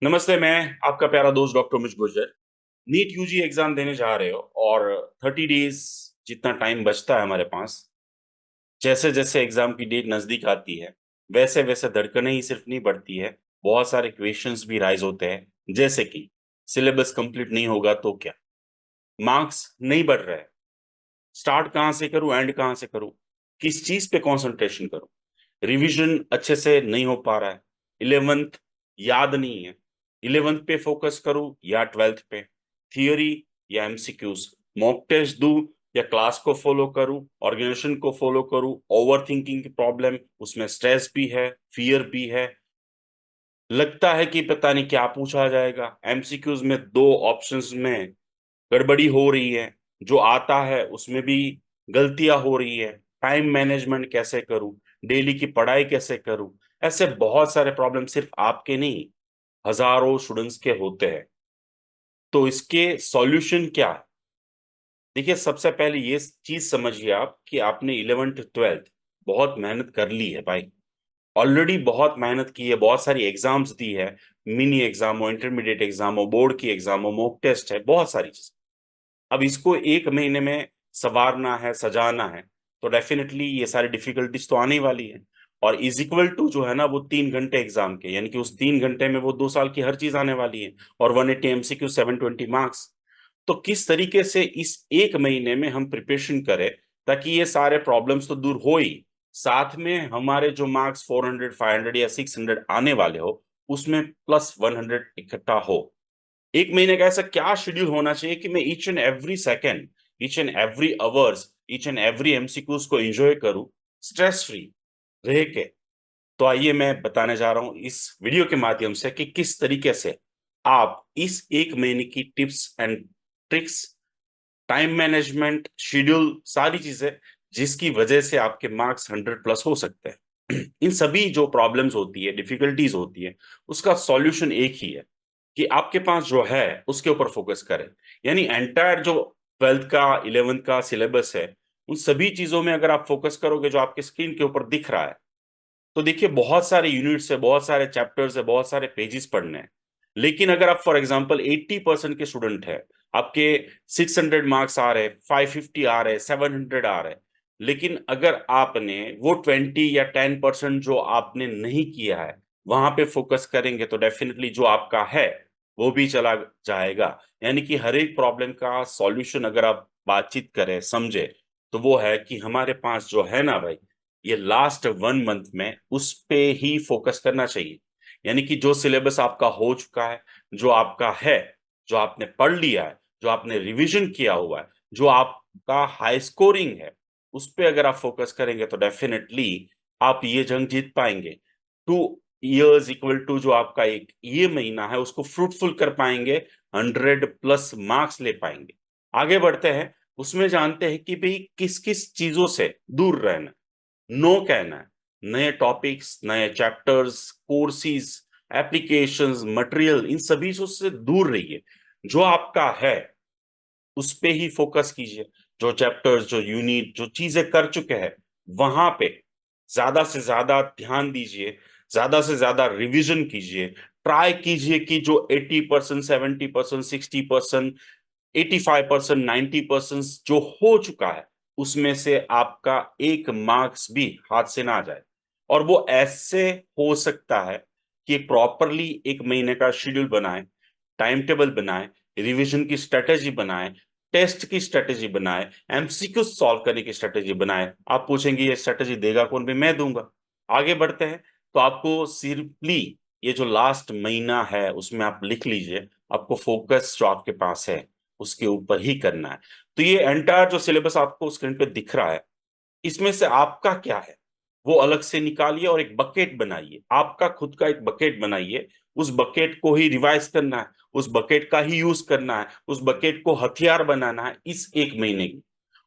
नमस्ते। मैं आपका प्यारा दोस्त doctor Umesh Gurjar. NEET UG exam देने जा रहे हो और 30 डेज जितना टाइम बचता है हमारे पास। जैसे जैसे एग्जाम की डेट नजदीक आती है वैसे वैसे धड़कनें ही सिर्फ नहीं बढ़ती है, बहुत सारे क्वेश्चंस भी राइज होते हैं। जैसे कि सिलेबस कंप्लीट नहीं होगा तो क्या, मार्क्स नहीं बढ़ रहे, स्टार्ट कहाँ से करूँ एंड कहाँ से करूँ, किस चीज पे कंसंट्रेशन करूँ, रिवीजन अच्छे से नहीं हो पा रहा है, 11th याद नहीं है, 11th पे फोकस करूँ या 12th पे, थियोरी या एमसीक्यूज, मॉक टेस्ट दूं या क्लास को फॉलो करूं, ऑर्गेनाइजेशन को फॉलो करूं, ओवर थिंकिंग की प्रॉब्लम, उसमें स्ट्रेस भी है, फियर भी है, लगता है कि पता नहीं क्या पूछा जाएगा, एमसीक्यूज में दो ऑप्शंस में गड़बड़ी हो रही है, जो आता है उसमें भी गलतियां हो रही है, टाइम मैनेजमेंट कैसे करूं, डेली की पढ़ाई कैसे करूं। ऐसे बहुत सारे प्रॉब्लम सिर्फ आपके नहीं, हजारों स्टूडेंट्स के होते हैं। तो इसके सॉल्यूशन क्या है? देखिए, सबसे पहले ये चीज समझिए आप कि आपने 11th 12th बहुत मेहनत कर ली है भाई। ऑलरेडी बहुत मेहनत की है, बहुत सारी एग्जाम्स दी है, मिनी एग्जाम हो, इंटरमीडिएट एग्जाम हो, बोर्ड की एग्जाम हो, मॉक टेस्ट है, बहुत सारी चीज। अब इसको एक महीने में संवारना है, सजाना है, तो डेफिनेटली ये सारी डिफिकल्टीज तो आने ही वाली है। और इज इक्वल टू जो है ना, वो 3 घंटे एग्जाम के, यानी कि उस 3 घंटे में वो 2 साल की हर चीज आने वाली है। और 180 MCQ, 720 मार्क्स। तो किस तरीके से इस एक महीने में हम प्रिपरेशन करें ताकि ये सारे प्रॉब्लम्स तो दूर हो ही, साथ में हमारे जो मार्क्स 400 500 या 600 आने वाले हो, उसमें +100 इकट्ठा हो। एक महीने का ऐसा क्या शेड्यूल होना चाहिए कि मैं each and every second, each and every hours, each and every MCQs को एंजॉय करूं, स्ट्रेस फ्री रह के। तो आइए मैं बताने जा रहा हूं इस वीडियो के माध्यम से कि किस तरीके से आप इस एक महीने की tips and tricks, time management, schedule, सारी चीजें जिसकी वजह से आपके मार्क्स 100+ हो सकते हैं। इन सभी जो प्रॉब्लम्स होती है, डिफिकल्टीज होती है, उसका सॉल्यूशन एक ही है कि आपके पास जो है उसके ऊपर फोकस करें। यानी एंटायर जो 12th का, 11th का सिलेबस है, उन सभी चीजों में अगर आप फोकस करोगे जो आपके स्क्रीन के ऊपर दिख रहा है, तो देखिए बहुत सारे यूनिट्स है, बहुत सारे चैप्टर्स है, बहुत सारे पेजेस पढ़ने हैं। लेकिन अगर आप फॉर एग्जांपल 80% के स्टूडेंट है, आपके 600 मार्क्स आ रहे, 550 आ रहे, 700 आ रहे, लेकिन अगर आपने वो 20 या 10% जो आपने नहीं किया है वहां पे फोकस करेंगे, तो डेफिनेटली जो आपका है वो भी चला जाएगा। यानी कि हर एक प्रॉब्लम का सॉल्यूशन अगर आप बातचीत करें, समझे, तो वो है कि हमारे पास जो है ना भाई, ये लास्ट 1 मंथ में उस पे ही फोकस करना चाहिए। यानी कि जो सिलेबस आपका हो चुका है, जो आपका है, जो आपने पढ़ लिया है, जो आपने रिवीजन किया हुआ है, जो आपका हाई स्कोरिंग है, उस पे अगर आप फोकस करेंगे तो डेफिनेटली आप ये जंग जीत पाएंगे। 2 इयर्स इक्वल टू जो आपका एक ये महीना है उसको फ्रूटफुल कर पाएंगे, 100+ मार्क्स ले पाएंगे। आगे बढ़ते हैं, उसमें जानते हैं कि भाई किस किस चीजों से दूर रहना, नो कहना है। नए टॉपिक्स, नए चैप्टर्स, कोर्सेज, एप्लीकेशंस, मटेरियल, इन सभी से दूर रहिए। जो आपका है उस पे ही फोकस कीजिए। जो चैप्टर्स, जो यूनिट, जो चीजें कर चुके हैं, वहां पे ज्यादा से ज्यादा ध्यान दीजिए, ज्यादा से ज्यादा रिवीजन कीजिए। ट्राई कीजिए कि जो 80%, 70%, 60%, 85%, 90% जो हो चुका है, उसमें से आपका एक मार्क्स भी हाथ से ना जाए। और वो ऐसे हो सकता है कि प्रॉपरली एक महीने का शेड्यूल बनाए, टाइम टेबल बनाए, रिवीजन की स्ट्रेटेजी बनाए, टेस्ट की स्ट्रेटेजी बनाए, एमसीक्यू सॉल्व करने की स्ट्रेटेजी बनाए। आप पूछेंगे ये स्ट्रेटेजी देगा कौन? भी मैं दूंगा। आगे बढ़ते हैं, तो आपको सिंपली ये जो लास्ट महीना है उसमें आप लिख लीजिए, आपको फोकस जो आपके पास है उसके ऊपर ही करना है। तो ये एंटायर जो सिलेबस आपको स्क्रीन पे दिख रहा है, इसमें से आपका क्या है वो अलग से निकालिए और एक बकेट बनाइए, आपका खुद का एक बकेट बनाइए। उस बकेट को ही रिवाइज करना है, उस बकेट का ही यूज करना है, उस बकेट को हथियार बनाना है इस एक महीने की।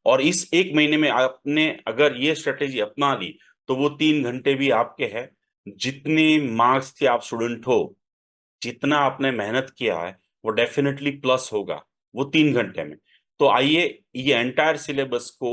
और इस एक महीने में आपने अगर ये स्ट्रेटेजी अपना ली, तो वो 3 घंटे भी आपके हैं। जितने मार्क्स के आप स्टूडेंट हो, जितना आपने मेहनत किया है, वो डेफिनेटली प्लस होगा वो 3 घंटे में। तो आइए ये एंटायर सिलेबस को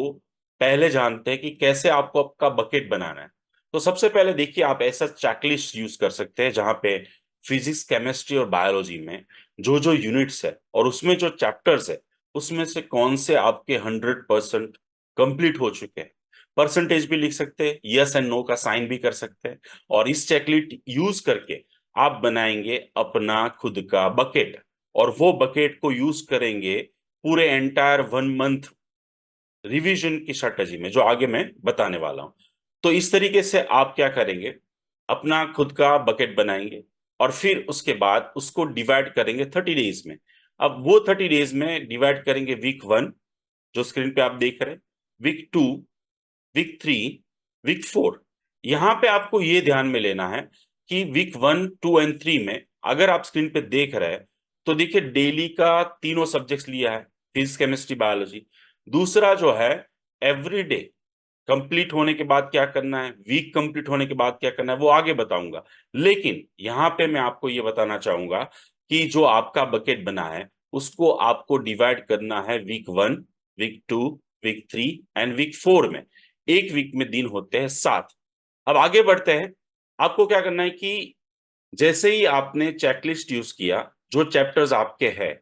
पहले जानते हैं कि कैसे आपको आपका बकेट बनाना है। तो सबसे पहले देखिए, आप ऐसा चेकलिस्ट यूज कर सकते हैं जहां पे फिजिक्स, केमिस्ट्री और बायोलॉजी में जो जो यूनिट्स है और उसमें जो चैप्टर्स है, उसमें से कौन से आपके 100% कंप्लीट हो चुके हैं। परसेंटेज भी लिख सकते हैं, यस एंड नो का साइन भी कर सकते हैं। और इस चेकलिस्ट यूज करके आप बनाएंगे अपना खुद का बकेट, और वो बकेट को यूज करेंगे पूरे एंटायर 1 मंथ रिवीजन की स्ट्रेटजी में, जो आगे मैं बताने वाला हूं। तो इस तरीके से आप क्या करेंगे, अपना खुद का बकेट बनाएंगे और फिर उसके बाद उसको डिवाइड करेंगे 30 डेज में। अब वो 30 डेज में डिवाइड करेंगे वीक 1, जो स्क्रीन पे आप देख रहे हैं, वीक 2, वीक 3, वीक 4। यहां पे आपको ये ध्यान में लेना है कि वीक 1, 2 एंड 3 में अगर आप स्क्रीन पे देख रहे हैं तो देखिए डेली का तीनों सब्जेक्ट्स लिया है, फिजिक्स, केमिस्ट्री, बायोलॉजी। दूसरा जो है, एवरीडे कंप्लीट होने के बाद क्या करना है, वीक कंप्लीट होने के बाद क्या करना है, वो आगे बताऊंगा। लेकिन यहां पे मैं आपको ये बताना चाहूंगा कि जो आपका बकेट बना है उसको आपको डिवाइड करना है week 1, week 2, week 3 and week 4 में। एक वीक में दिन होते हैं 7। अब आगे बढ़ते हैं। आपको क्या करना है कि जैसे ही आपने चेकलिस्ट यूज किया, जो चैप्टर्स आपके हैं,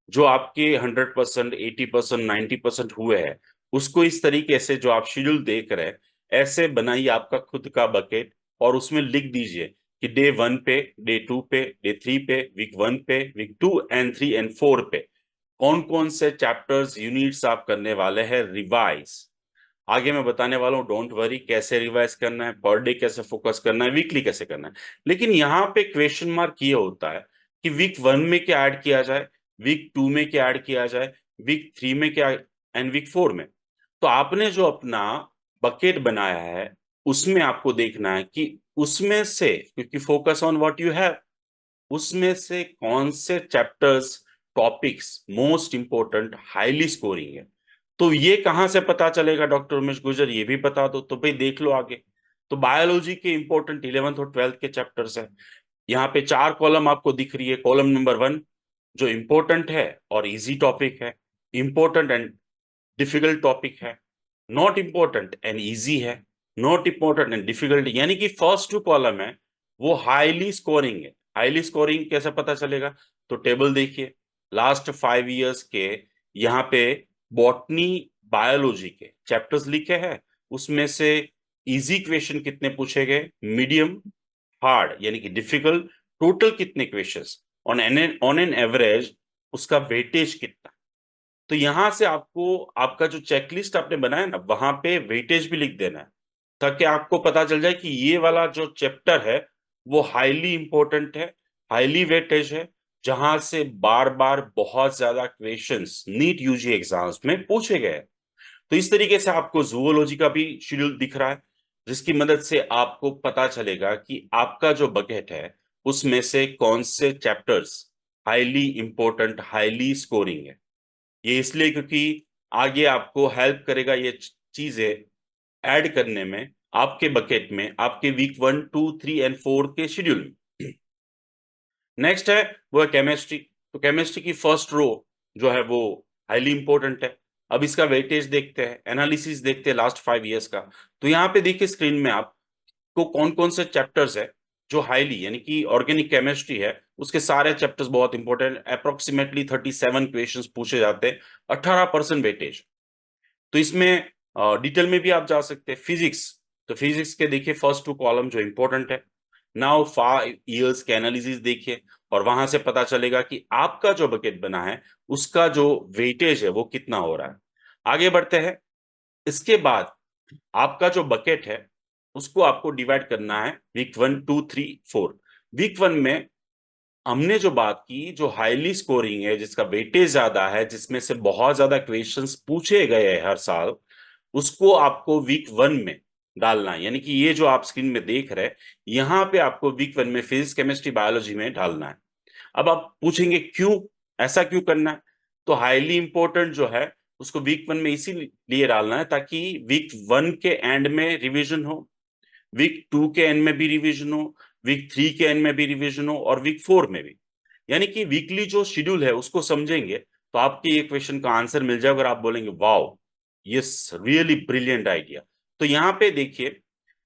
जो आपके 100%, 80%, 90% हुए हैं, उसको इस तरीके से जो आप शेड्यूल देख रहे हैं, ऐसे बनाइए आपका खुद का बकेट और उसमें लिख दीजिए कि डे 1 पे, डे 2 पे, डे 3 पे, वीक 1 पे, वीक 2 एंड 3 एंड 4 पे कौन कौन से चैप्टर्स, यूनिट्स आप करने वाले हैं रिवाइज। आगे मैं बताने वाला हूँ, डोंट वरी, कैसे रिवाइज करना है, पर डे कैसे फोकस करना है, वीकली कैसे करना है। लेकिन यहाँ पे क्वेश्चन मार्क ये होता है कि वीक 1 में क्या ऐड किया जाए, वीक 2 में क्या ऐड किया जाए, वीक 3 में क्या, एंड वीक 4 में। तो आपने जो अपना बकेट बनाया है उसमें आपको देखना है कि उसमें से, क्योंकि focus on what you have, उसमें से कौन से chapters, topics most important, highly scoring है। तो ये कहां से पता चलेगा डॉक्टर उमेश गुर्जर, ये भी बता दो। तो भाई देख लो आगे। तो बायोलॉजी के इंपॉर्टेंट 11th और 12th के चैप्टर्स है। यहाँ पे 4 कॉलम आपको दिख रही है। कॉलम नंबर 1 जो इंपॉर्टेंट है और इजी टॉपिक है, इंपॉर्टेंट एंड डिफिकल्ट टॉपिक है, नॉट इंपॉर्टेंट एंड इजी है, नॉट इंपॉर्टेंट एंड डिफिकल्ट, यानी कि फर्स्ट 2 कॉलम है वो हाईली स्कोरिंग है। हाईली स्कोरिंग कैसे पता चलेगा, तो टेबल देखिए, लास्ट 5 years के यहाँ पे बॉटनी, बायोलॉजी के चैप्टर्स लिखे हैं। उसमें से इजी क्वेश्चन कितने पूछे गए, मीडियम, हार्ड यानी कि डिफिकल्ट, टोटल कितने क्वेश्चंस, ऑन एन एवरेज उसका वेटेज कितना। तो यहां से आपको आपका जो चेकलिस्ट आपने बनाया ना, वहां पे वेटेज भी लिख देना है, ताकि आपको पता चल जाए कि ये वाला जो चैप्टर है वो हाईली इंपॉर्टेंट है, हाईली वेटेज है, जहां से बार बार बहुत ज्यादा क्वेश्चंस नीट यूजी एग्जाम्स में पूछे गए हैं। तो इस तरीके से आपको जूलॉजी का भी शेड्यूल दिख रहा है, जिसकी मदद से आपको पता चलेगा कि आपका जो बकेट है उसमें से कौन से chapters highly important, highly scoring है। ये इसलिए क्योंकि आगे आपको हेल्प करेगा ये चीजें ऐड करने में आपके बकेट में, आपके वीक 1, 2, 3 एंड 4 के शेड्यूल में। नेक्स्ट है वो है केमिस्ट्री। तो केमिस्ट्री की फर्स्ट रो जो है वो हाईली इंपॉर्टेंट है। अब इसका वेटेज देखते हैं, एनालिसिस देखते हैं लास्ट 5 years का। तो यहाँ पे देखिए स्क्रीन में आपको कौन कौन से चैप्टर्स है जो हाईली, यानी कि ऑर्गेनिक केमिस्ट्री है उसके सारे चैप्टर्स बहुत इंपॉर्टेंट, अप्रोक्सीमेटली 37 क्वेश्चंस पूछे जाते हैं, 18% वेटेज। तो इसमें डिटेल में भी आप जा सकते हैं। फिजिक्स, तो फिजिक्स के देखिए फर्स्ट 2 कॉलम जो इंपॉर्टेंट है। नाउ 5 years के एनालिसिस देखिए और वहां से पता चलेगा कि आपका जो बकेट बना है उसका जो वेटेज है वो कितना हो रहा है। आगे बढ़ते हैं। इसके बाद आपका जो बकेट है उसको आपको डिवाइड करना है वीक 1, 2, 3, 4। वीक 1 में हमने जो बात की, जो हाईली स्कोरिंग है, जिसका वेटेज ज्यादा है, जिसमें से बहुत ज्यादा क्वेश्चंस पूछे गए हैं हर साल, उसको आपको वीक 1 में डालना है। यानी कि ये जो आप स्क्रीन में देख रहे हैं, यहाँ पे आपको वीक 1 में फिजिक्स, केमिस्ट्री, बायोलॉजी में डालना है। अब आप पूछेंगे क्यों, ऐसा क्यों करना है। तो हाईली इंपॉर्टेंट जो है उसको वीक 1 में इसीलिए डालना है ताकि वीक 1 के एंड में रिवीजन हो, वीक 2 के एंड में भी रिवीजन हो, वीक 3 के एंड में भी रिवीजन हो और वीक 4 में भी। यानी कि वीकली जो शेड्यूल है उसको समझेंगे तो आपके ये क्वेश्चन का आंसर मिल जाएगा और आप बोलेंगे wow, yes, really brilliant idea. तो यहाँ पे देखिए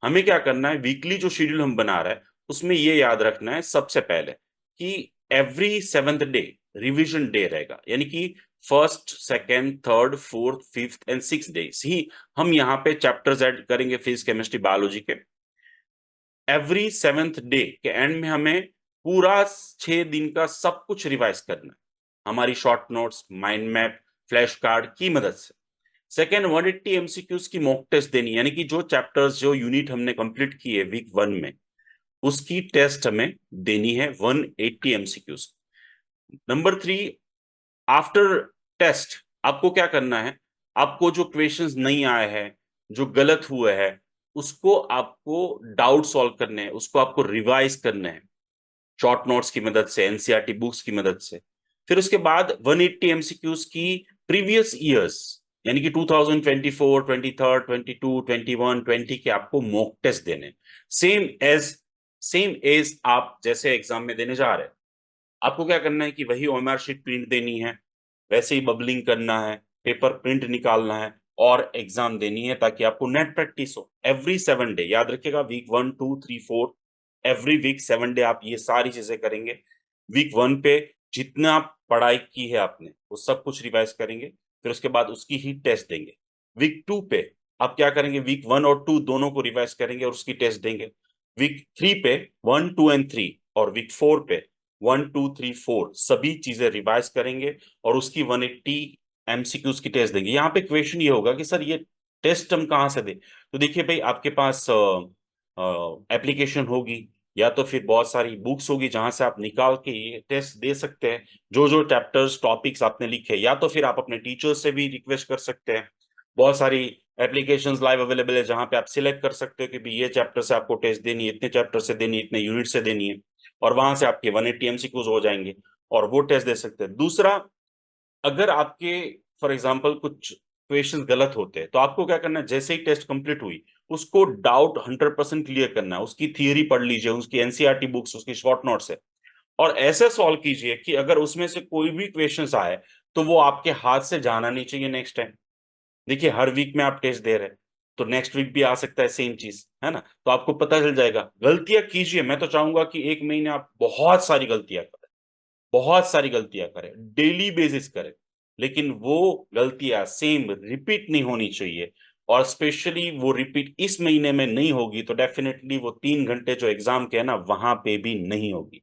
हमें क्या करना है, वीकली जो शेड्यूल हम बना रहे हैं उसमें ये याद रखना है सबसे पहले कि every 7th day revision day रहेगा, यानी कि first, second, third, fourth, fifth and six days ही हम यहाँ पे चैप्टर्स ऐड करेंगे फिजिक्स, केमिस्ट्री, बायोलॉजी के। एवरी 7th डे के एंड में हमें पूरा 6 दिन का सब कुछ रिवाइज करना है हमारी short notes, mind map, flash card की मदद से। सेकेंड, 180 एमसीक्यूज की मॉक टेस्ट देनी, यानी कि जो चैप्टर्स, जो यूनिट हमने कंप्लीट किए वीक 1 में, उसकी टेस्ट हमें देनी है 180 एमसीक्यूज। नंबर 3, आफ्टर टेस्ट आपको क्या करना है, आपको जो क्वेश्चंस नहीं आए हैं, जो गलत हुए हैं, उसको आपको डाउट सॉल्व करने हैं, उसको आपको रिवाइज करने हैं शॉर्ट नोट्स की मदद से, एनसीईआरटी बुक्स की मदद से। फिर उसके बाद 180 एमसीक्यूज की प्रीवियस ईयर्स, यानी कि 2024, 23, 22, 21, 20 के आपको मॉक टेस्ट देने, सेम एज आप जैसे एग्जाम में देने जा रहे हैं। आपको क्या करना है कि वही ओएमआर शीट प्रिंट देनी है, वैसे ही बबलिंग करना है, पेपर प्रिंट निकालना है और एग्जाम देनी है, ताकि आपको नेट प्रैक्टिस हो। एवरी 7 डे याद रखिएगा, वीक 1, 2, 3, 4, एवरी वीक 7 डे आप ये सारी चीजें करेंगे। वीक 1 पे जितना पढ़ाई की है आपने वो सब कुछ रिवाइज करेंगे, फिर उसके बाद उसकी ही टेस्ट देंगे। वीक 2 पे आप क्या करेंगे, वीक 1 और 2 दोनों को रिवाइज करेंगे और उसकी टेस्ट देंगे। वीक 3 पे 1, 2 एंड 3, और वीक 4 पे 1, 2, 3, 4 सभी चीजें रिवाइज करेंगे और उसकी 180 एमसीक्यूज की टेस्ट देंगे। यहाँ पे क्वेश्चन ये होगा कि सर ये टेस्ट हम कहाँ से दें? तो देखिए भाई, आपके पास एप्लीकेशन होगी या तो फिर बहुत सारी बुक्स होगी जहां से आप निकाल के ये टेस्ट दे सकते हैं। जो जो चैप्टर्स, टॉपिक्स आपने लिखे, या तो फिर आप अपने टीचर से भी रिक्वेस्ट कर सकते हैं। बहुत सारी एप्लीकेशंस लाइव अवेलेबल है जहां पे आप सिलेक्ट कर सकते हो कि भाई ये चैप्टर से आपको टेस्ट देनी है, इतने चैप्टर से देनी है, इतने यूनिट से देनी है, और वहां से आपके 180 एमसीक्यूज हो जाएंगे और वो टेस्ट दे सकते हैं। दूसरा, अगर आपके फॉर एग्जांपल कुछ क्वेश्चंस गलत होते हैं तो आपको क्या करना है, जैसे ही टेस्ट कंप्लीट हुई उसको डाउट 100% क्लियर करना है, उसकी थियरी पढ़ लीजिए, उसकी एनसीईआरटी बुक्स, उसकी शॉर्ट नोट्स है, और ऐसे सॉल्व कीजिए कि अगर उसमें से कोई भी क्वेश्चंस आए तो वो आपके हाथ से जाना नहीं चाहिए नेक्स्ट टाइम। देखिए, हर वीक में आप टेस्ट दे रहे हैं तो नेक्स्ट वीक भी आ सकता है सेम चीज, है ना? तो आपको पता चल जाएगा। गलतियां कीजिए, मैं तो चाहूंगा कि एक महीने आप बहुत सारी गलतियां करें, बहुत सारी गलतियां करें, डेली बेसिस करें, लेकिन वो गलतियां सेम रिपीट नहीं होनी चाहिए। और स्पेशली वो रिपीट इस महीने में नहीं होगी तो डेफिनेटली वो 3 घंटे जो एग्जाम के है ना, वहां पे भी नहीं होगी।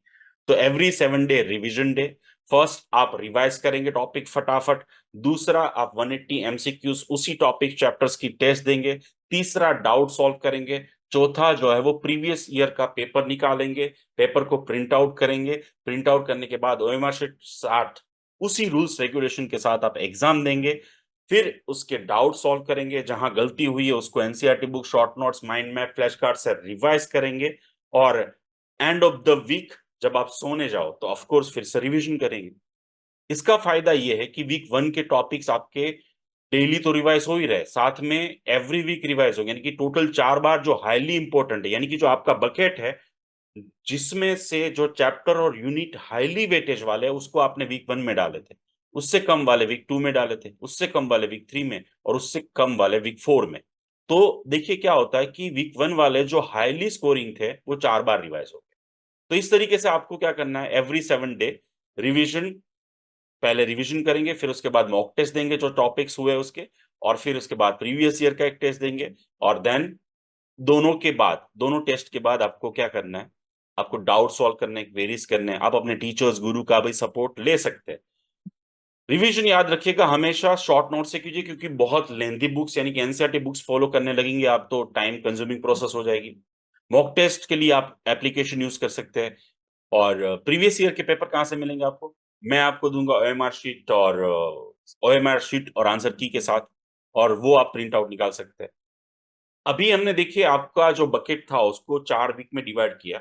तो every 7 day revision day. First आप रिवाइज करेंगे टॉपिक फटाफट। दूसरा, आप 180 एमसीक्यूज उसी टॉपिक चैप्टर्स की टेस्ट देंगे। तीसरा, डाउट सॉल्व करेंगे। चौथा जो है वो प्रीवियस ईयर का पेपर निकालेंगे, पेपर को प्रिंट आउट करेंगे। प्रिंट आउट करने के बाद ओएमआर शीट 60 उसी रूल्स रेगुलेशन के साथ आप एग्जाम देंगे। फिर उसके डाउट सॉल्व करेंगे, जहां गलती हुई है उसको NCERT book, short notes, mind map, flash card से रिवाइज करेंगे। और एंड ऑफ द वीक जब आप सोने जाओ तो ऑफ कोर्स फिर से रिवीजन करेंगे। इसका फायदा यह है कि वीक 1 के टॉपिक्स आपके डेली तो रिवाइज हो ही रहे, साथ में एवरी वीक रिवाइज होंगे, यानी कि टोटल 4 बार जो हाईली इंपॉर्टेंट है, यानी कि जो आपका बकेट है, जिसमें से जो चैप्टर और यूनिट हाईली वेटेज वाले हैं उसको आपने वीक 1 में डाले थे, उससे कम वाले वीक 2 में डाले थे, उससे कम वाले वीक 3 में, और उससे कम वाले वीक 4 में। तो देखिए क्या होता है कि वीक 1 वाले जो हाईली स्कोरिंग थे वो 4 बार रिवाइज हो गए। तो इस तरीके से आपको क्या करना है, एवरी 7 डे रिविजन, पहले रिवीजन करेंगे, फिर उसके बाद मॉक टेस्ट देंगे जो टॉपिक्स हुए उसके, और फिर उसके बाद प्रीवियस ईयर का एक टेस्ट देंगे। और देन दोनों टेस्ट के बाद आपको क्या करना है, आपको डाउट सॉल्व करने, क्वेरीज करने हैं। आप अपने टीचर्स, गुरु का भी सपोर्ट ले सकते हैं। रिवीजन याद रखिएगा हमेशा शॉर्ट नोट से कीजिए, क्योंकि बहुत लेंथी बुक्स यानी कि एनसीईआरटी बुक्स फॉलो करने लगेंगे आप तो टाइम कंज्यूमिंग प्रोसेस हो जाएगी। मॉक टेस्ट के लिए आप एप्लीकेशन यूज कर सकते हैं। और प्रीवियस ईयर के पेपर कहाँ से मिलेंगे आपको? मैं आपको दूंगा ओएमआर शीट और आंसर की के साथ, और वो आप प्रिंट आउट निकाल सकते हैं। अभी हमने देखिए आपका जो बकेट था उसको 4 वीक में डिवाइड किया,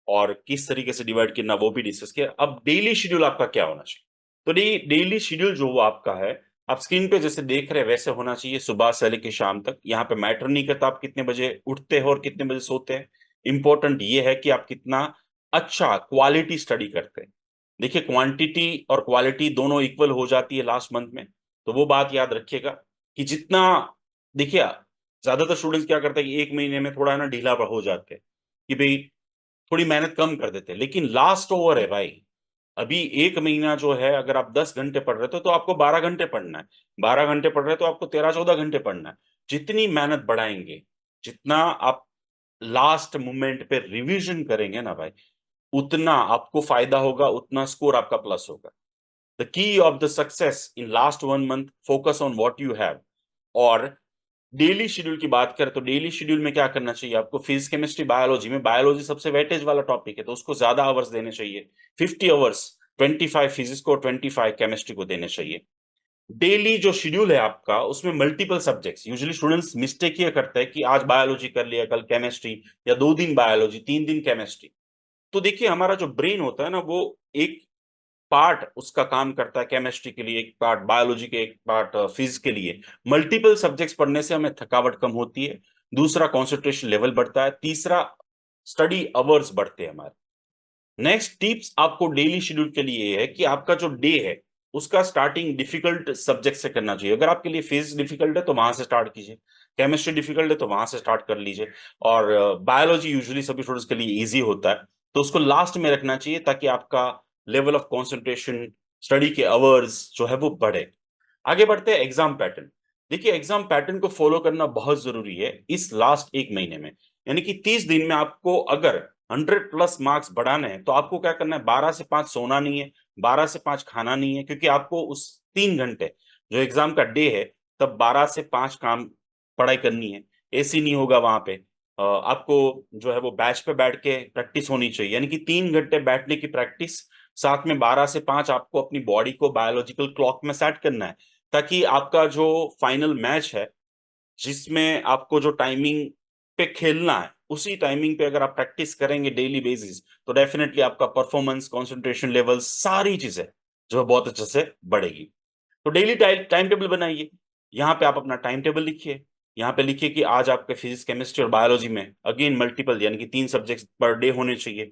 और किस तरीके से डिवाइड करना वो भी डिस्कस किया। अब डेली शेड्यूल आपका क्या होना चाहिए? तो डेली शेड्यूल जो वो आपका है, आप स्क्रीन पे जैसे देख रहे हैं वैसे होना चाहिए, सुबह से लेकर शाम तक। यहाँ पे मैटर नहीं करता आप कितने बजे उठते हो और कितने बजे सोते हैं। इंपॉर्टेंट ये है कि आप कितना अच्छा क्वालिटी स्टडी करते हैं। देखिए, क्वांटिटी और क्वालिटी दोनों इक्वल हो जाती है लास्ट मंथ में, तो वो बात याद रखिएगा कि जितना, देखिए ज्यादातर स्टूडेंट्स क्या करते हैं कि एक महीने में थोड़ा है ना ढीला हो जाते हैं कि भाई थोड़ी मेहनत कम कर देते हैं, लेकिन लास्ट ओवर है भाई। अभी एक महीना जो है, अगर आप 10 घंटे पढ़ रहे तो आपको 12 घंटे पढ़ना है। 12 घंटे पढ़ रहे तो आपको 13-14 घंटे पढ़ना है। जितनी मेहनत बढ़ाएंगे, जितना आप लास्ट मोमेंट पे रिवीजन करेंगे ना भाई, उतना आपको फायदा होगा, उतना स्कोर आपका प्लस होगा। The key of the success in last 1 month, focus on what you have. और डेली शेड्यूल की बात करें तो डेली शेड्यूल में क्या करना चाहिए आपको? फिजिक्स, केमिस्ट्री, बायोलॉजी में बायोलॉजी सबसे वेटेज वाला टॉपिक है, तो उसको ज्यादा आवर्स देने चाहिए। 50 आवर्स, 25 फिजिक्स को और 25 केमिस्ट्री को देने चाहिए। डेली जो शेड्यूल है आपका, उसमें multiple subjects, usually students mistake ये करते हैं कि आज बायोलॉजी कर लिया, कल केमिस्ट्री, या 2 दिन बायोलॉजी, 3 दिन केमिस्ट्री। तो देखिए, हमारा जो ब्रेन होता है ना, वो एक पार्ट उसका काम करता है केमिस्ट्री के लिए, एक पार्ट बायोलॉजी के, एक पार्ट फिजिक्स के लिए। मल्टीपल सब्जेक्ट्स पढ़ने से हमें थकावट कम होती है। दूसरा, कंसंट्रेशन लेवल बढ़ता है। तीसरा, स्टडी आवर्स बढ़ते हैं हमारे। नेक्स्ट टिप्स आपको डेली शेड्यूल के लिए है कि आपका जो डे है, उसका स्टार्टिंग डिफिकल्ट सब्जेक्ट से करना चाहिए। अगर आपके लिए फिजिक्स डिफिकल्ट है तो वहां से स्टार्ट कीजिए। केमिस्ट्री डिफिकल्ट है तो वहां से स्टार्ट कर लीजिए। और बायोलॉजी यूजुअली सभी स्टूडेंट्स के लिए इजी होता है, तो उसको लास्ट में रखना चाहिए, ताकि आपका लेवल ऑफ कंसंट्रेशन, स्टडी के आवर्स जो है वो बढ़े। आगे बढ़ते हैं एग्जाम पैटर्न। देखिए, एग्जाम पैटर्न को फॉलो करना बहुत जरूरी है इस लास्ट एक महीने में। यानी कि 30 दिन में आपको अगर 100+ मार्क्स बढ़ाने हैं, तो आपको क्या करना है? 12 से 5 सोना नहीं है, 12 से 5 खाना नहीं है, क्योंकि आपको उस 3 घंटे जो एग्जाम का डे है, तब 12 से 5 काम पढ़ाई करनी है। एसी नहीं होगा वहां पे। आपको जो है वो बैच पे बैठ के प्रैक्टिस होनी चाहिए, यानी कि 3 घंटे बैठने की प्रैक्टिस, साथ में 12 से 5 आपको अपनी बॉडी को बायोलॉजिकल क्लॉक में सेट करना है, ताकि आपका जो फाइनल मैच है, जिसमें आपको जो टाइमिंग पे खेलना है, उसी टाइमिंग पे अगर आप प्रैक्टिस करेंगे डेली बेसिस, तो डेफिनेटली आपका परफॉर्मेंस, कंसंट्रेशन लेवल, सारी चीजें जो है बहुत अच्छे से बढ़ेगी। तो डेली टाइम टाइम टेबल बनाइए। यहाँ पे आप अपना टाइम टेबल लिखिए। यहाँ पे लिखिए कि आज आपके फिजिक्स, केमिस्ट्री और बायोलॉजी में अगेन मल्टीपल, यानी कि 3 सब्जेक्ट पर डे होने चाहिए।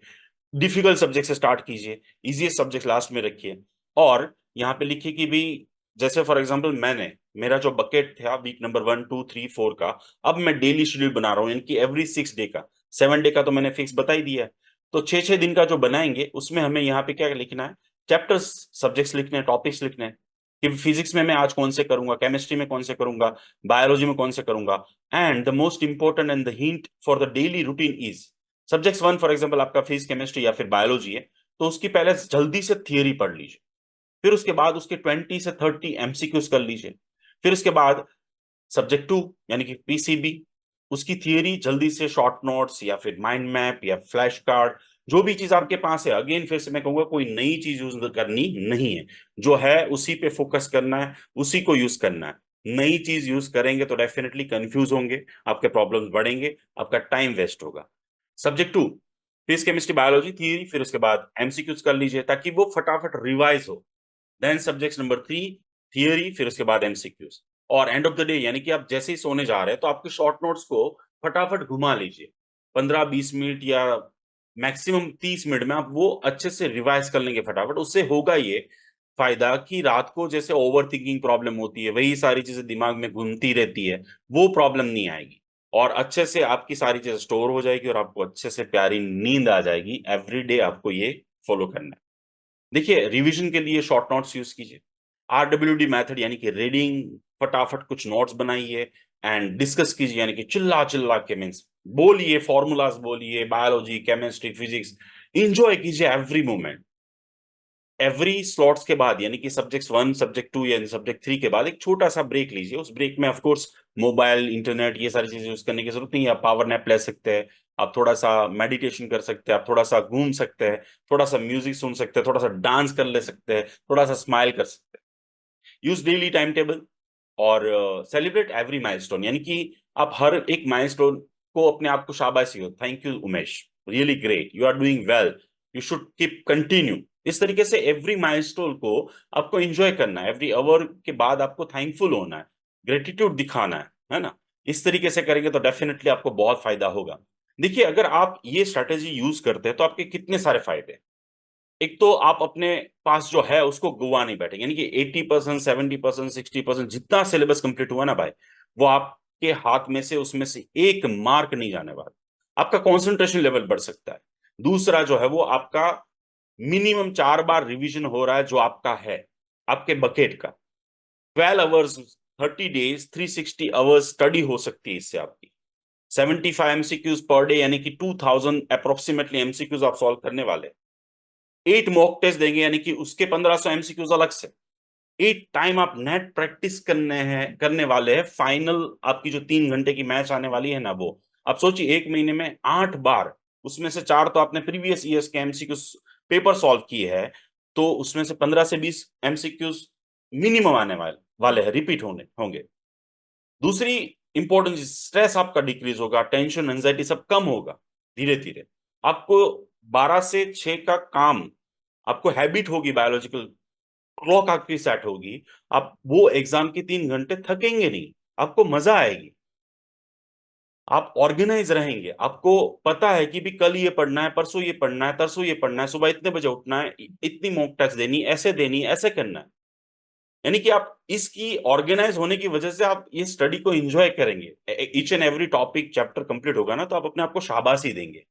डिफिकल्ट सब्जेक्ट से स्टार्ट कीजिए, इजीएस्ट सब्जेक्ट लास्ट में रखिए। और यहाँ पे लिखिए कि भी, जैसे फॉर एग्जांपल मैंने, मेरा जो बकेट था वीक नंबर 1, 2, 3, 4 का, अब मैं डेली शेड्यूल बना रहा हूँ, यानी कि एवरी 6 डे का। 7 डे का तो मैंने फिक्स बता ही दिया है। तो 6 6 दिन का जो बनाएंगे, उसमें हमें यहाँ पे क्या लिखना है? चैप्टर्स, सब्जेक्ट्स लिखने हैं, टॉपिक्स लिखने हैं, कि फिजिक्स में मैं आज कौन से करूंगा, केमिस्ट्री में कौन से करूंगा, बायोलॉजी में कौन से करूंगा। And the most important and the hint for the daily routine is, subjects 1 for example आपका फिजिक्स, केमिस्ट्री या फिर बायोलॉजी है, तो उसकी पहले जल्दी से थियरी पढ़ लीजिए। फिर उसके बाद उसके 20 से 30 एमसीक्यूज कर लीजिए। फिर उसके बाद सब्जेक्ट 2, यानी कि पीसीबी, उसकी थियरी जल्दी से शॉर्ट नोट्स या फिर माइंड मैप या फ्लैश कार्ड, जो भी चीज आपके पास है। अगेन फिर से मैं कहूंगा, कोई नई चीज यूज करनी नहीं है, जो है उसी पे फोकस करना है, उसी को यूज करना है। नई चीज यूज करेंगे तो डेफिनेटली कंफ्यूज होंगे, आपके प्रॉब्लम्स बढ़ेंगे, आपका टाइम वेस्ट होगा। Subject 2, physics, chemistry, biology theory, फिर उसके बाद एमसीक्यूज कर लीजिए, ताकि वो फटाफट रिवाइज हो। देन सब्जेक्ट नंबर 3, थियरी, फिर उसके बाद एमसीक्यूज। और एंड ऑफ द डे, यानी कि आप जैसे ही सोने जा रहे हैं, तो आपके शॉर्ट नोट्स को फटाफट घुमा लीजिए। 15-20 मिनट या मैक्सिमम 30 मिनट में आप वो अच्छे से रिवाइज कर लेंगे फटाफट। उससे होगा ये फायदा कि रात को जैसे ओवर थिंकिंग प्रॉब्लम होती है, वही सारी चीजें दिमाग में घूमती रहती है, वो प्रॉब्लम नहीं आएगी। और अच्छे से आपकी सारी चीजें स्टोर हो जाएगी, और आपको अच्छे से प्यारी नींद आ जाएगी। एवरी डे आपको ये फॉलो करना है। देखिए, रिवीजन के लिए शॉर्ट नोट्स यूज कीजिए। RWD मेथड, यानी कि रीडिंग, फटाफट कुछ नोट्स बनाइए एंड डिस्कस कीजिए, यानी कि चिल्ला चिल्ला के मीन्स बोलिए, फॉर्मूलाज बोलिए, बायोलॉजी, केमिस्ट्री, फिजिक्स, इंजॉय कीजिए एवरी मोमेंट। एवरी स्लॉट्स के बाद, यानी कि सब्जेक्ट 1, सब्जेक्ट 2 या सब्जेक्ट 3 के बाद एक छोटा सा ब्रेक लीजिए। उस ब्रेक में ऑफ कोर्स मोबाइल, इंटरनेट, ये सारी चीजें यूज करने की जरूरत नहीं है। आप पावर नैप ले सकते हैं, आप थोड़ा सा मेडिटेशन कर सकते हैं, आप थोड़ा सा घूम सकते हैं, थोड़ा सा म्यूजिक सुन सकते हैं, थोड़ा सा डांस कर ले सकते हैं, थोड़ा सा स्माइल कर सकते हैं। यूज डेली टाइम टेबल और सेलिब्रेट एवरी माइलस्टोन, यानी कि आप हर एक माइलस्टोन को अपने आप को शाबाशी हो, thank you Umesh, really great, you are doing well, you should keep continue. इस तरीके से एवरी माइलस्टोन को आपको एंजॉय करना है। एवरी आवर के बाद आपको थैंकफुल होना है, ग्रेटिट्यूड दिखाना है ना। इस तरीके से करेंगे तो डेफिनेटली आपको बहुत फायदा होगा। देखिए, अगर आप ये स्ट्रेटेजी यूज करते हैं तो आपके कितने सारे फायदे हैं। एक तो आप अपने पास जो है उसको गुवा नहीं बैठे, यानी कि 80%, 70%, 60% जितना सिलेबस कंप्लीट हुआ ना भाई, वो आपके हाथ में से उसमें से एक मार्क नहीं जाने वाला। आपका कंसंट्रेशन लेवल बढ़ सकता है। दूसरा जो है वो आपका मिनिमम 4 बार रिवीजन हो रहा है, जो आपका है आपके बकेट का। 12 आवर्स, 30 डेज, 360 आवर्स स्टडी हो सकती है इससे आपकी। 75 MCQs पर डे, यानी कि 2000 अप्रोक्सीमेटली एमसीक्यूज आप सॉल्व करने वाले। 8 मॉक टेस्ट देंगे, यानी कि उसके 1500 MCQs अलग से। 8 टाइम आप नेट प्रैक्टिस करने वाले हैं। फाइनल आपकी जो 3 घंटे की मैच आने वाली है ना, वो आप सोचिए 1 महीने में 8 बार, उसमें से 4 तो आपने प्रीवियस ईयर्स के एमसीक्यू पेपर सॉल्व किए हैं, तो उसमें से 15 से 20 MCQs मिनिमम आने वाले हैं, रिपीट होंगे। दूसरी इंपॉर्टेंट, स्ट्रेस आपका डिक्रीज होगा, टेंशन एंजाइटी सब कम होगा धीरे धीरे। आपको 12 से 6 का काम, आपको हैबिट होगी, बायोलॉजिकल क्लॉक आपकी सेट होगी। आप वो एग्जाम के 3 घंटे थकेंगे नहीं, आपको मजा आएगी। आप ऑर्गेनाइज रहेंगे, आपको पता है कि भी कल ये पढ़ना है, परसों ये पढ़ना है, तरसों ये पढ़ना है, सुबह इतने बजे उठना है, इतनी मॉक टेस्ट देनी है, ऐसे करना है। यानी कि आप इसकी ऑर्गेनाइज होने की वजह से आप ये स्टडी को एंजॉय करेंगे। Each and every topic chapter complete होगा ना, तो आप अपने आप को शाबाशी देंगे।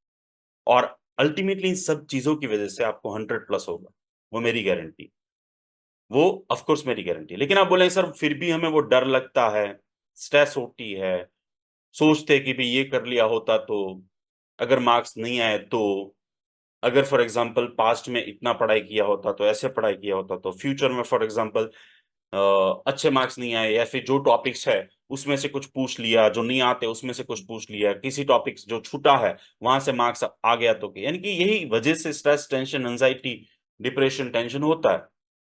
और अल्टीमेटली इन सब चीजों की वजह से आपको 100+ होगा, वो मेरी गारंटी। वो ऑफ कोर्स मेरी गारंटी। लेकिन आप बोले सर फिर भी हमें वो डर लगता है, स्ट्रेस होती है, सोचते हैं कि भाई ये कर लिया होता तो, अगर मार्क्स नहीं आए तो, अगर फॉर एग्जांपल पास्ट में इतना पढ़ाई किया होता तो, ऐसे पढ़ाई किया होता तो, फ्यूचर में फॉर एग्जांपल अच्छे मार्क्स नहीं आए, या फिर जो टॉपिक्स है उसमें से कुछ पूछ लिया, जो नहीं आते उसमें से कुछ पूछ लिया, किसी टॉपिक्स जो छूटा है वहां से मार्क्स आ गया तो, यानी कि यही वजह से stress, tension, anxiety, depression, tension होता है।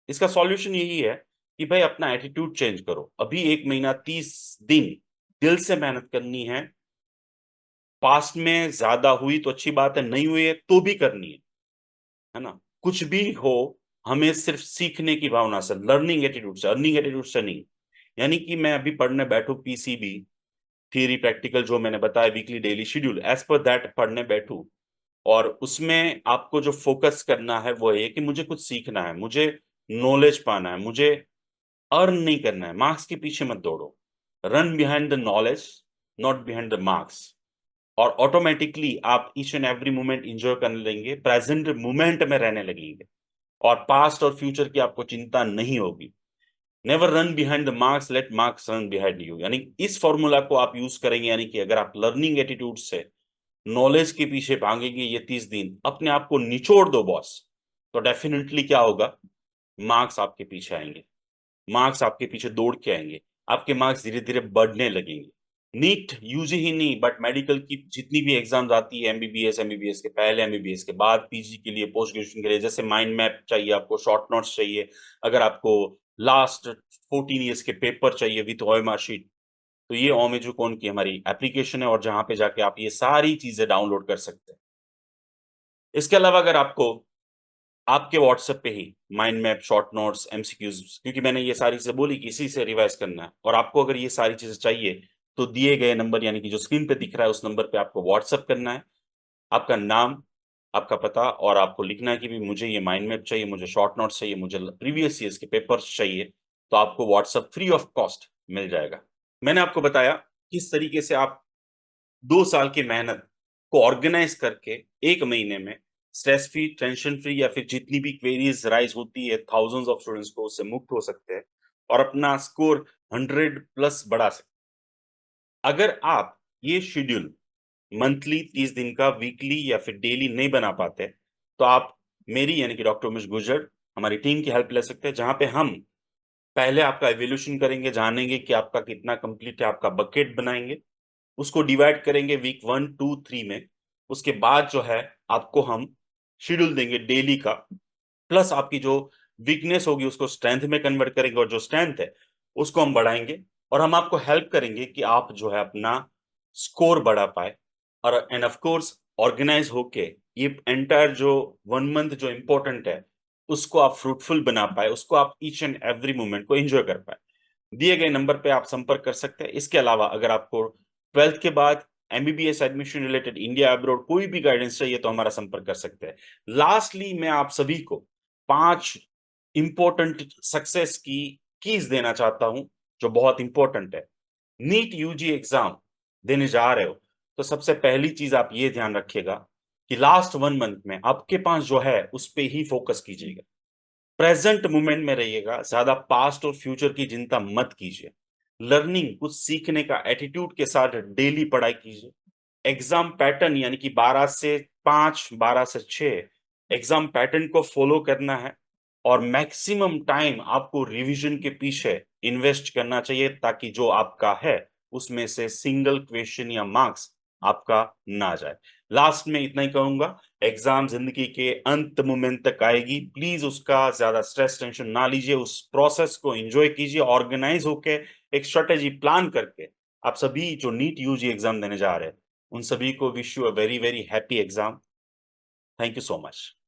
इसका सॉल्यूशन यही है कि भाई अपना एटीट्यूड चेंज करो। अभी 1 महीना 30 दिन दिल से मेहनत करनी है। पास्ट में ज्यादा हुई तो अच्छी बात है, नहीं हुई है तो भी करनी है ना। कुछ भी हो, हमें सिर्फ सीखने की भावना से, लर्निंग एटीट्यूड से, अर्निंग एटीट्यूड से नहीं। यानी कि मैं अभी पढ़ने बैठू, पीसीबी थियरी प्रैक्टिकल जो मैंने बताया, weekly daily schedule, as per that पढ़ने बैठू, और उसमें आपको जो फोकस करना है वो है कि मुझे कुछ सीखना है, मुझे नॉलेज पाना है, मुझे अर्न नहीं करना है। मार्क्स के पीछे मत दौड़ो, run behind the knowledge, not behind the marks. और ऑटोमेटिकली आप each and every moment enjoy करने लगेंगे, प्रेजेंट मोमेंट में रहने लगेंगे, और पास्ट और फ्यूचर की आपको चिंता नहीं होगी। Never run behind the marks, let marks run behind you. यानी इस फॉर्मूला को आप यूज करेंगे, यानी कि अगर आप लर्निंग एटीट्यूड से नॉलेज के पीछे भागेंगे ये 30 दिन, अपने आप को निचोड़ दो बॉस, तो डेफिनेटली क्या होगा, मार्क्स आपके पीछे आएंगे, मार्क्स आपके पीछे दौड़ के आएंगे, आपके मार्क्स धीरे धीरे बढ़ने लगेंगे। नीट यूजी ही नहीं, बट मेडिकल की जितनी भी एग्जाम्स आती है, एमबीबीएस, एमबीबीएस के पहले, एमबीबीएस के बाद, पीजी के लिए, पोस्ट ग्रेजुएशन के लिए, जैसे माइंड मैप चाहिए आपको, शॉर्ट नोट्स चाहिए, अगर आपको लास्ट 14 ईयर्स के पेपर चाहिए विथ ओएमआर शीट, तो ये ओमेजुकॉन की हमारी एप्लीकेशन है, और जहां पे जाके आप ये सारी चीजें डाउनलोड कर सकते हैं। इसके अलावा अगर आपको आपके व्हाट्सएप पे ही mind map, short notes, MCQs, क्योंकि मैंने ये सारी चीजें बोली कि इसी से रिवाइज करना है, और आपको अगर ये सारी चीजें चाहिए तो दिए गए नंबर, यानी कि जो स्क्रीन पे दिख रहा है उस नंबर पे आपको व्हाट्सएप करना है, आपका नाम, आपका पता, और आपको लिखना है कि भी मुझे ये माइंड मैप चाहिए, मुझे शॉर्ट नोट्स चाहिए, मुझे प्रीवियस ईयर्स के पेपर्स चाहिए, तो आपको व्हाट्सएप फ्री ऑफ कॉस्ट मिल जाएगा। मैंने आपको बताया किस तरीके से आप 2 साल की मेहनत को ऑर्गेनाइज करके 1 महीने में स्ट्रेस फ्री, टेंशन फ्री, या फिर जितनी भी क्वेरीज राइज होती है थाउजेंड्स ऑफ स्टूडेंट्स को, उससे मुक्त हो सकते हैं, और अपना स्कोर 100+ बढ़ा सकते हैं। अगर आप ये शेड्यूल मंथली 30 दिन का, वीकली या फिर डेली नहीं बना पाते, तो आप मेरी, यानी कि डॉक्टर उमेश गुर्जर, हमारी टीम की हेल्प ले सकते हैं, जहां पे हम पहले आपका एवोल्यूशन करेंगे, जानेंगे कि आपका कितना कंप्लीट है, आपका बकेट बनाएंगे, उसको डिवाइड करेंगे वीक 1, 2, 3 में। उसके बाद जो है आपको हम शेड्यूल देंगे डेली का, प्लस आपकी जो वीकनेस होगी उसको स्ट्रेंथ में कन्वर्ट करेंगे, और जो स्ट्रेंथ है उसको हम बढ़ाएंगे, और हम आपको हेल्प करेंगे कि आप जो है अपना स्कोर बढ़ा पाए, और एंड ऑफ कोर्स ऑर्गेनाइज होके ये एंटायर जो 1 मंथ जो इंपॉर्टेंट है उसको आप फ्रूटफुल बना पाए, उसको आप ईच एंड एवरी मोमेंट को एंजॉय कर पाए। दिए गए नंबर पे आप संपर्क कर सकते हैं। इसके अलावा अगर आपको 12th के बाद MBBS admission related, India abroad कोई भी गाइडेंस चाहिए तो हमारा संपर्क कर सकते हैं। लास्टली मैं आप सभी को 5 इंपॉर्टेंट सक्सेस की कीज देना चाहता हूं, जो बहुत इंपॉर्टेंट है। नीट यूजी एग्जाम देने जा रहे हो तो सबसे पहली चीज आप ये ध्यान रखिएगा कि लास्ट 1 मंथ में आपके पास जो है उस पे ही फोकस कीजिएगा। प्रेजेंट मोमेंट में रहिएगा, ज्यादा पास्ट और फ्यूचर की चिंता मत कीजिए। लर्निंग, कुछ सीखने का एटीट्यूड के साथ डेली पढ़ाई कीजिए। एग्जाम पैटर्न यानी कि 12 से 5, 12 से 6 एग्जाम पैटर्न को फॉलो करना है और मैक्सिमम टाइम आपको रिवीजन के पीछे इन्वेस्ट करना चाहिए ताकि जो आपका है उसमें से सिंगल क्वेश्चन या मार्क्स आपका ना जाए। लास्ट में इतना ही कहूंगा, एग्जाम जिंदगी के अंत मोमेंट तक आएगी, प्लीज उसका ज्यादा स्ट्रेस टेंशन ना लीजिए, उस प्रोसेस को एंजॉय कीजिए ऑर्गेनाइज होके, एक स्ट्रेटेजी प्लान करके। आप सभी जो नीट यूजी एग्जाम देने जा रहे हैं उन सभी को wish you a very very happy exam. Thank you so much.